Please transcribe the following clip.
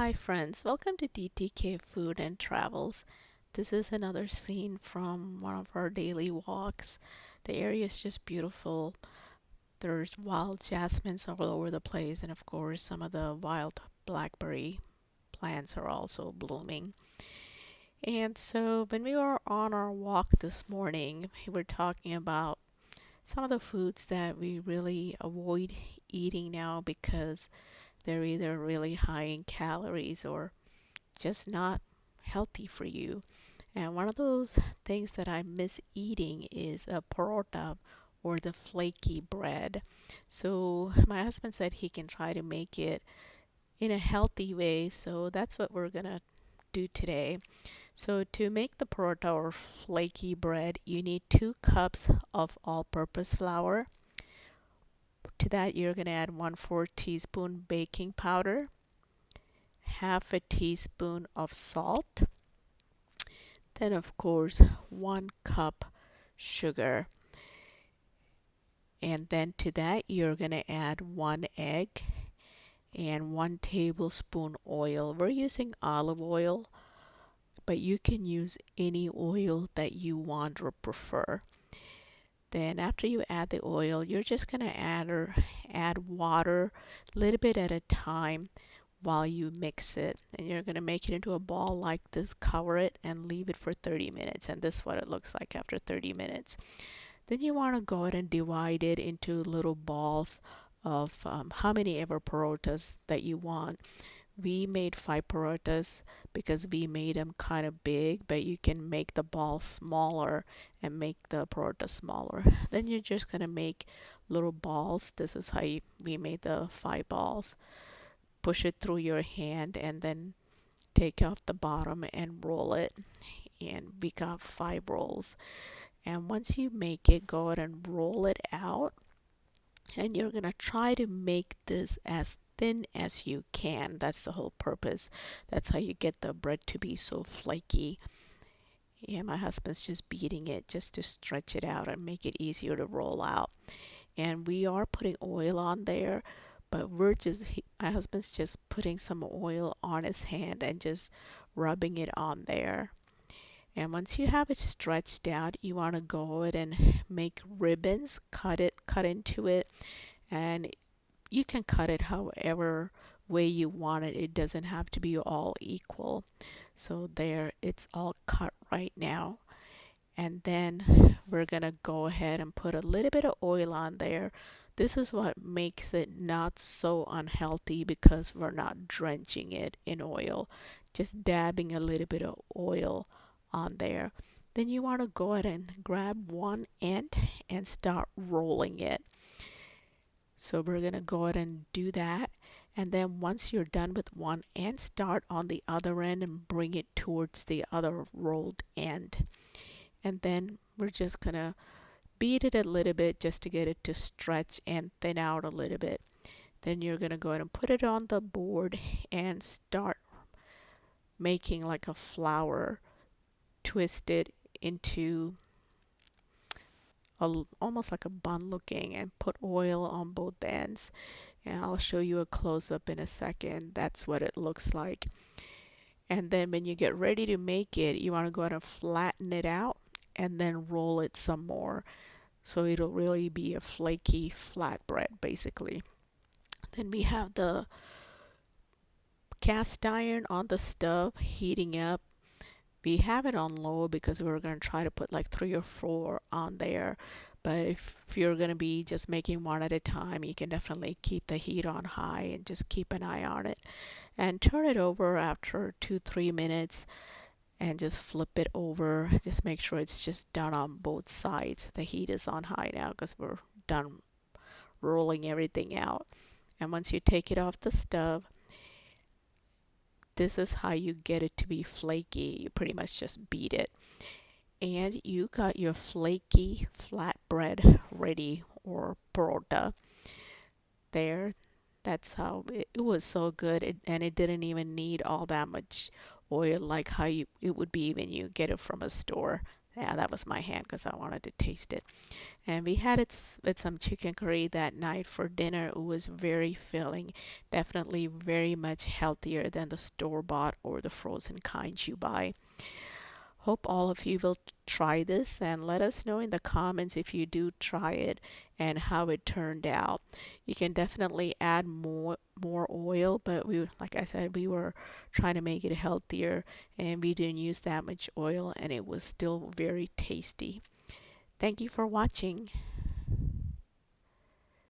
Hi friends, welcome to DTK Food and Travels. This is another scene from one of our daily walks. The area is just beautiful. There's wild jasmines all over the place, and of course, some of the wild blackberry plants are also blooming. And so, when we were on our walk this morning, we were talking about some of the foods that we really avoid eating now because they're either really high in calories or just not healthy for you. And one of those things that I miss eating is a poratta or the flaky bread. So my husband said he can try to make it in a healthy way. So that's what we're going to do today. So to make the poratta or flaky bread, you need 2 cups of all-purpose flour. To that, you're going to add 1/4 teaspoon baking powder, half a teaspoon of salt, then of course 1 cup sugar, and then to that you're going to add 1 egg and 1 tablespoon oil. We're using olive oil, but you can use any oil that you want or prefer. Then after you add the oil, you're just going to add water a little bit at a time while you mix it, and you're going to make it into a ball like this, cover it and leave it for 30 minutes, and this is what it looks like after 30 minutes. Then you want to go ahead and divide it into little balls of how many ever parotas that you want. We made 5 parotas because we made them kind of big, but you can make the ball smaller and make the parota smaller. Then you're just going to make little balls. This is how we made the 5 balls. Push it through your hand and then take off the bottom and roll it, and we got 5 rolls. And once you make it, go ahead and roll it out, and you're gonna try to make this as thin as you can. That's the whole purpose. That's how you get the bread to be so flaky. Yeah, my husband's just beating it just to stretch it out and make it easier to roll out. And we are putting oil on there, but my husband's just putting some oil on his hand and just rubbing it on there. And once you have it stretched out, you want to go ahead and make ribbons, cut into it, and you can cut it however way you want it. It doesn't have to be all equal. So there, it's all cut right now. And then we're gonna go ahead and put a little bit of oil on there. This is what makes it not so unhealthy because we're not drenching it in oil, just dabbing a little bit of oil on there. Then you want to go ahead and grab one end and start rolling it. So we're gonna go ahead and do that. And then once you're done with one end, start on the other end and bring it towards the other rolled end. And then we're just gonna beat it a little bit just to get it to stretch and thin out a little bit. Then you're gonna go ahead and put it on the board and start making like a flower, twist it into almost like a bun looking, and put oil on both ends. And I'll show you a close up in a second. That's what it looks like. And then when you get ready to make it, you want to go ahead and flatten it out and then roll it some more, so it'll really be a flaky flatbread basically. Then we have the cast iron on the stove heating up. We have it on low because we're going to try to put like 3 or 4 on there, but if you're going to be just making one at a time, you can definitely keep the heat on high and just keep an eye on it, and turn it over after 2-3 minutes and just flip it over. Just make sure it's just done on both sides. The heat is on high now because we're done rolling everything out. And once you take it off the stove, this is how you get it to be flaky. You pretty much just beat it, and you got your flaky flatbread ready, or parota there. That's how it was so good, and it didn't even need all that much oil like how it would be when you get it from a store. Yeah, that was my hand because I wanted to taste it. And we had it with some chicken curry that night for dinner. It was very filling, definitely very much healthier than the store bought or the frozen kinds you buy. Hope all of you will try this and let us know in the comments if you do try it and how it turned out. You can definitely add more oil, but we, like I said, we were trying to make it healthier and we didn't use that much oil and it was still very tasty. Thank you for watching.